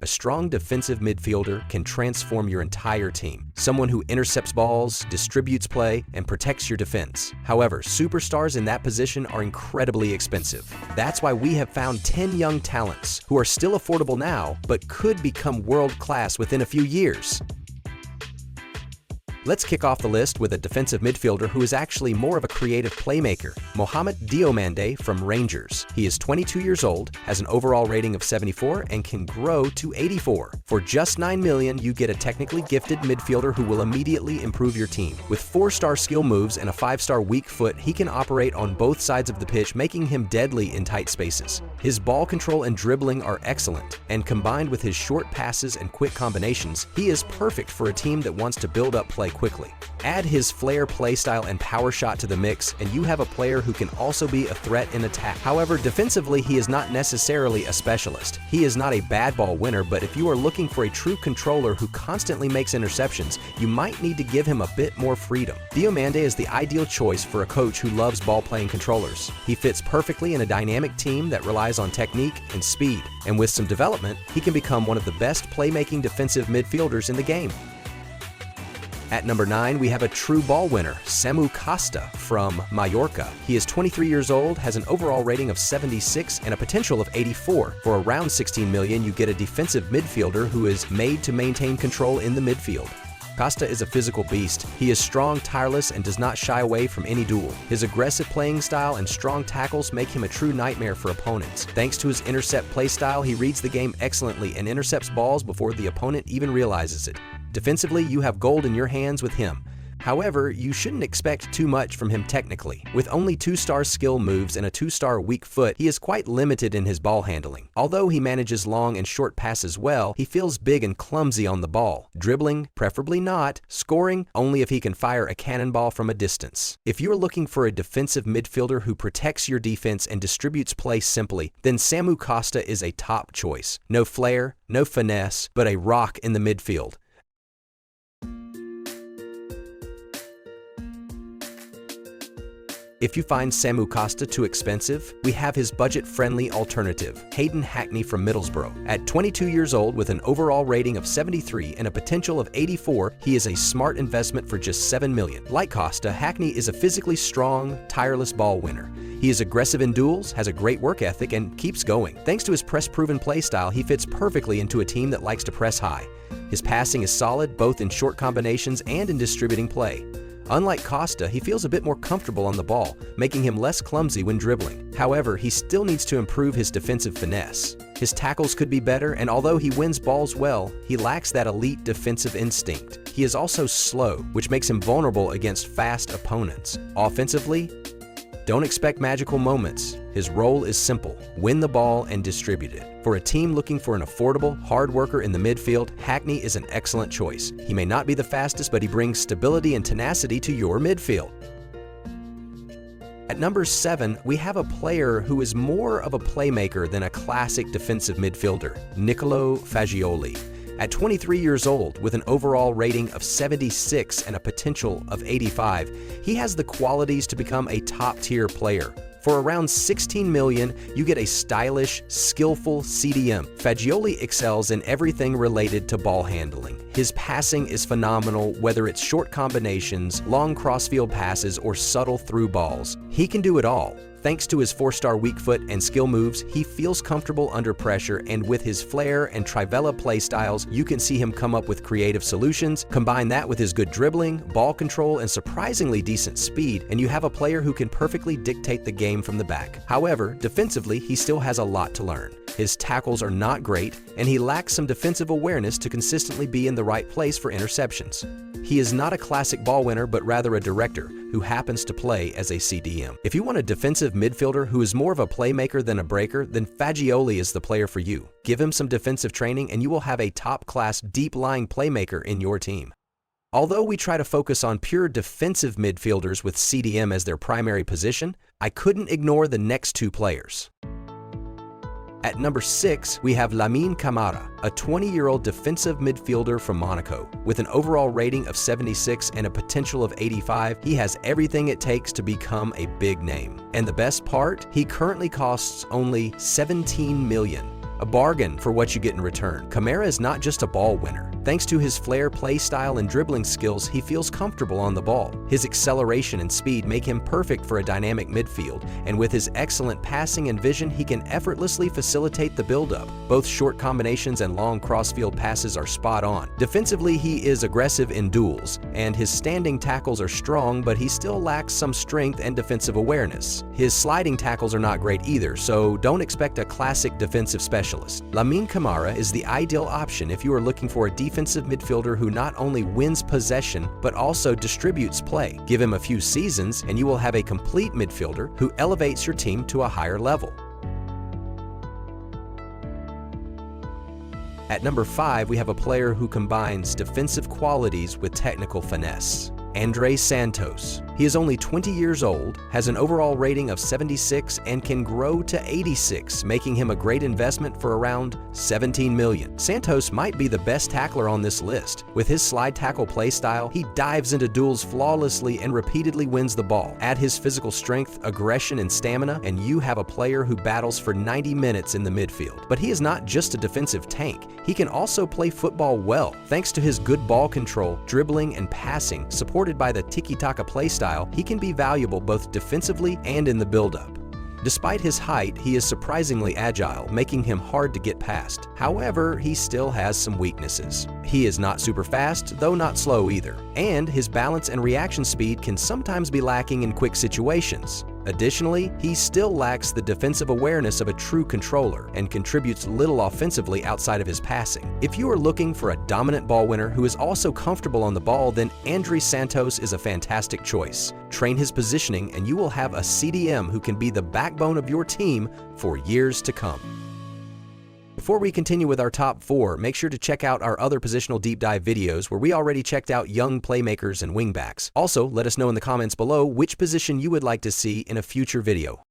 A strong defensive midfielder can transform your entire team. Someone who intercepts balls, distributes play, and protects your defense. However, superstars in that position are incredibly expensive. That's why we have found 10 young talents who are still affordable now, but could become world-class within a few years. Let's kick off the list with a defensive midfielder who is actually more of a creative playmaker, Mohamed Diomande from Rangers. He is 22 years old, has an overall rating of 74, and can grow to 84. For just $9 million, you get a technically gifted midfielder who will immediately improve your team. With 4-star skill moves and a 5-star weak foot, he can operate on both sides of the pitch, making him deadly in tight spaces. His ball control and dribbling are excellent, and combined with his short passes and quick combinations, he is perfect for a team that wants to build up play quickly. Add his flair playstyle and power shot to the mix, and you have a player who can also be a threat in attack. However, defensively, he is not necessarily a specialist. He is not a bad ball winner, but if you are looking for a true controller who constantly makes interceptions, you might need to give him a bit more freedom. Diomande is the ideal choice for a coach who loves ball-playing controllers. He fits perfectly in a dynamic team that relies on technique and speed, and with some development, he can become one of the best playmaking defensive midfielders in the game. At number 9, we have a true ball winner, Samu Costa from Mallorca. He is 23 years old, has an overall rating of 76 and a potential of 84. For around $16 million, you get a defensive midfielder who is made to maintain control in the midfield. Costa is a physical beast. He is strong, tireless, and does not shy away from any duel. His aggressive playing style and strong tackles make him a true nightmare for opponents. Thanks to his intercept play style, he reads the game excellently and intercepts balls before the opponent even realizes it. Defensively, you have gold in your hands with him. However, you shouldn't expect too much from him technically. With only 2-star skill moves and a 2-star weak foot, he is quite limited in his ball handling. Although he manages long and short passes well, he feels big and clumsy on the ball. Dribbling, preferably not. Scoring, only if he can fire a cannonball from a distance. If you're looking for a defensive midfielder who protects your defense and distributes play simply, then Samu Costa is a top choice. No flair, no finesse, but a rock in the midfield. If you find Samu Costa too expensive, we have his budget-friendly alternative, Hayden Hackney from Middlesbrough. At 22 years old with an overall rating of 73 and a potential of 84, he is a smart investment for just $7 million. Like Costa, Hackney is a physically strong, tireless ball winner. He is aggressive in duels, has a great work ethic, and keeps going. Thanks to his press-proven play style, he fits perfectly into a team that likes to press high. His passing is solid both in short combinations and in distributing play. Unlike Costa, he feels a bit more comfortable on the ball, making him less clumsy when dribbling. However, he still needs to improve his defensive finesse. His tackles could be better, and although he wins balls well, he lacks that elite defensive instinct. He is also slow, which makes him vulnerable against fast opponents. Offensively, don't expect magical moments. His role is simple: win the ball and distribute it. For a team looking for an affordable, hard worker in the midfield, Hackney is an excellent choice. He may not be the fastest, but he brings stability and tenacity to your midfield. At number 7, we have a player who is more of a playmaker than a classic defensive midfielder, Niccolò Fagioli. At 23 years old, with an overall rating of 76 and a potential of 85, he has the qualities to become a top-tier player. For around $16 million, you get a stylish, skillful CDM. Fagioli excels in everything related to ball handling. His passing is phenomenal, whether it's short combinations, long crossfield passes, or subtle through balls. He can do it all. Thanks to his 4-star weak foot and skill moves, he feels comfortable under pressure, and with his flair and trivela play styles, you can see him come up with creative solutions. Combine that with his good dribbling, ball control, and surprisingly decent speed, and you have a player who can perfectly dictate the game from the back. However, defensively, he still has a lot to learn. His tackles are not great, and he lacks some defensive awareness to consistently be in the right place for interceptions. He is not a classic ball winner, but rather a director who happens to play as a CDM. If you want a defensive midfielder who is more of a playmaker than a breaker, then Fagioli is the player for you. Give him some defensive training and you will have a top-class, deep-lying playmaker in your team. Although we try to focus on pure defensive midfielders with CDM as their primary position, I couldn't ignore the next two players. At number 6, we have Lamine Camara, a 20-year-old defensive midfielder from Monaco. With an overall rating of 76 and a potential of 85, he has everything it takes to become a big name. And the best part, he currently costs only $17 million. A bargain for what you get in return. Kamara is not just a ball winner. Thanks to his flair, play style, and dribbling skills, he feels comfortable on the ball. His acceleration and speed make him perfect for a dynamic midfield, and with his excellent passing and vision, he can effortlessly facilitate the build-up. Both short combinations and long cross-field passes are spot on. Defensively, he is aggressive in duels, and his standing tackles are strong, but he still lacks some strength and defensive awareness. His sliding tackles are not great either, so don't expect a classic defensive specialist. Lamine Camara is the ideal option if you are looking for a defensive midfielder who not only wins possession, but also distributes play. Give him a few seasons, and you will have a complete midfielder who elevates your team to a higher level. At number 5, we have a player who combines defensive qualities with technical finesse. Andre Santos. He is only 20 years old, has an overall rating of 76, and can grow to 86, making him a great investment for around $17 million. Santos might be the best tackler on this list. With his slide tackle play style, he dives into duels flawlessly and repeatedly wins the ball. Add his physical strength, aggression, and stamina, and you have a player who battles for 90 minutes in the midfield. But he is not just a defensive tank. He can also play football well. Thanks to his good ball control, dribbling, and passing, supported by the tiki-taka play style, he can be valuable both defensively and in the build-up. Despite his height, he is surprisingly agile, making him hard to get past. However, he still has some weaknesses. He is not super fast, though not slow either, and his balance and reaction speed can sometimes be lacking in quick situations. Additionally, he still lacks the defensive awareness of a true controller and contributes little offensively outside of his passing. If you are looking for a dominant ball winner who is also comfortable on the ball, then Andre Santos is a fantastic choice. Train his positioning and you will have a CDM who can be the backbone of your team for years to come. Before we continue with our top 4, make sure to check out our other positional deep dive videos where we already checked out young playmakers and wingbacks. Also, let us know in the comments below which position you would like to see in a future video.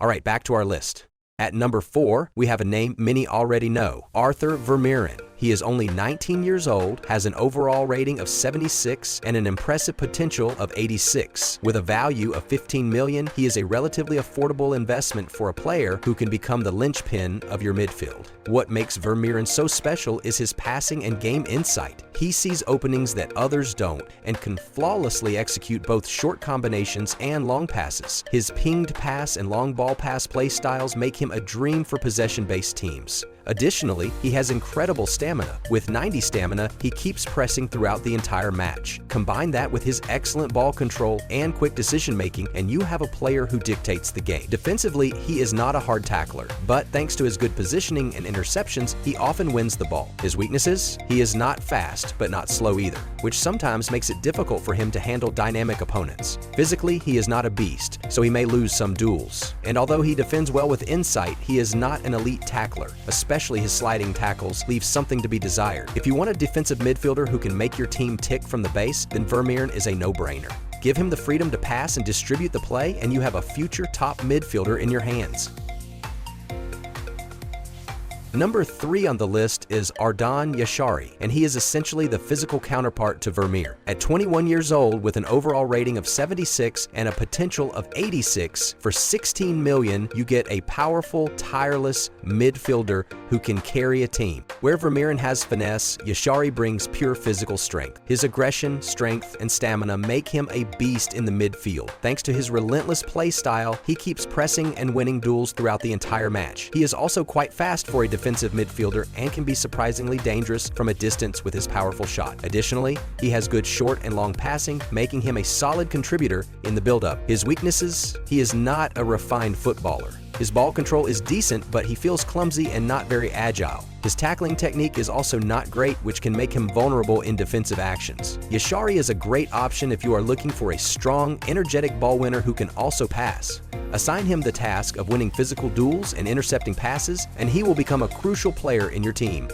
Alright, back to our list. At number 4, we have a name many already know, Arthur Vermeeren. He is only 19 years old, has an overall rating of 76, and an impressive potential of 86. With a value of $15 million, he is a relatively affordable investment for a player who can become the linchpin of your midfield. What makes Vermeeren so special is his passing and game insight. He sees openings that others don't and can flawlessly execute both short combinations and long passes. His pinged pass and long ball pass play styles make him a dream for possession-based teams. Additionally, he has incredible stamina. With 90 stamina, he keeps pressing throughout the entire match. Combine that with his excellent ball control and quick decision-making, and you have a player who dictates the game. Defensively, he is not a hard tackler, but thanks to his good positioning and interceptions, he often wins the ball. His weaknesses? He is not fast, but not slow either, which sometimes makes it difficult for him to handle dynamic opponents. Physically, he is not a beast, so he may lose some duels. And although he defends well with insight, he is not an elite tackler, especially his sliding tackles leave something to be desired. If you want a defensive midfielder who can make your team tick from the base, then Vermeeren is a no-brainer. Give him the freedom to pass and distribute the play, and you have a future top midfielder in your hands. Number 3 on the list is Ardon Yashari, and he is essentially the physical counterpart to Vermeer. At 21 years old with an overall rating of 76 and a potential of 86, for $16 million, you get a powerful, tireless midfielder who can carry a team. Where Vermeeren has finesse, Yashari brings pure physical strength. His aggression, strength, and stamina make him a beast in the midfield. Thanks to his relentless play style, he keeps pressing and winning duels throughout the entire match. He is also quite fast for a defensive midfielder and can be surprisingly dangerous from a distance with his powerful shot. Additionally, he has good short and long passing, making him a solid contributor in the build-up. His weaknesses? He is not a refined footballer. His ball control is decent, but he feels clumsy and not very agile. His tackling technique is also not great, which can make him vulnerable in defensive actions. Yashari is a great option if you are looking for a strong, energetic ball winner who can also pass. Assign him the task of winning physical duels and intercepting passes, and he will become a crucial player in your team.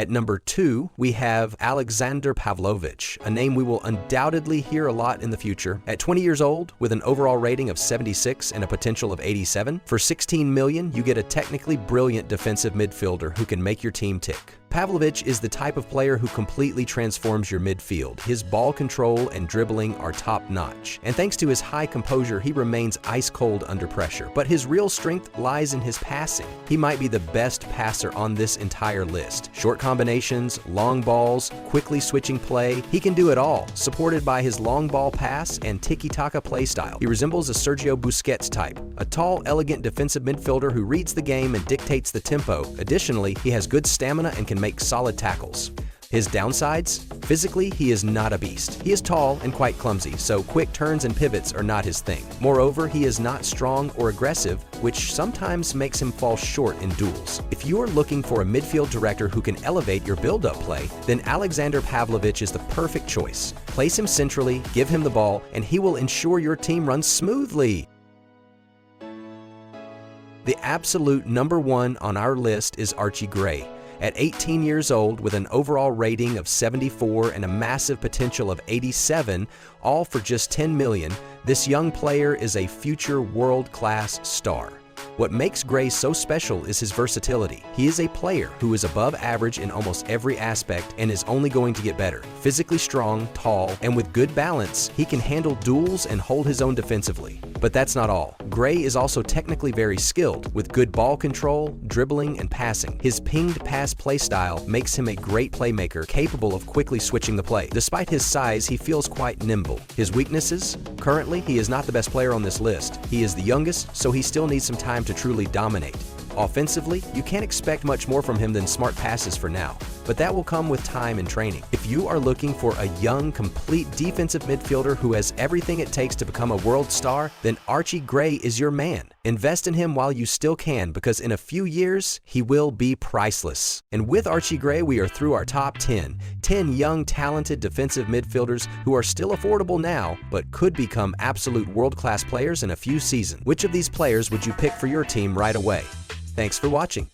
At number 2, we have Alexander Pavlovich, a name we will undoubtedly hear a lot in the future. At 20 years old, with an overall rating of 76 and a potential of 87, for $16 million, you get a technically brilliant defensive midfielder who can make your team tick. Pavlovich is the type of player who completely transforms your midfield. His ball control and dribbling are top-notch, and thanks to his high composure, he remains ice-cold under pressure. But his real strength lies in his passing. He might be the best passer on this entire list. Short combinations, long balls, quickly switching play, he can do it all, supported by his long ball pass and tiki-taka play style. He resembles a Sergio Busquets type, a tall, elegant defensive midfielder who reads the game and dictates the tempo. Additionally, he has good stamina and can make solid tackles. His downsides? Physically, he is not a beast. He is tall and quite clumsy, so quick turns and pivots are not his thing. Moreover, he is not strong or aggressive, which sometimes makes him fall short in duels. If you are looking for a midfield director who can elevate your build-up play, then Alexander Pavlovich is the perfect choice. Place him centrally, give him the ball, and he will ensure your team runs smoothly. The absolute number 1 on our list is Archie Gray. At 18 years old, with an overall rating of 74 and a massive potential of 87, all for just $10 million, this young player is a future world-class star. What makes Gray so special is his versatility. He is a player who is above average in almost every aspect and is only going to get better. Physically strong, tall, and with good balance, he can handle duels and hold his own defensively. But that's not all. Gray is also technically very skilled, with good ball control, dribbling, and passing. His pinged pass play style makes him a great playmaker capable of quickly switching the play. Despite his size, he feels quite nimble. His weaknesses? Currently, he is not the best player on this list. He is the youngest, so he still needs some time to truly dominate. Offensively, you can't expect much more from him than smart passes for now, but that will come with time and training. If you are looking for a young, complete defensive midfielder who has everything it takes to become a world star, then Archie Gray is your man. Invest in him while you still can, because in a few years, he will be priceless. And with Archie Gray, we are through our top 10. 10 young, talented defensive midfielders who are still affordable now, but could become absolute world-class players in a few seasons. Which of these players would you pick for your team right away? Thanks for watching.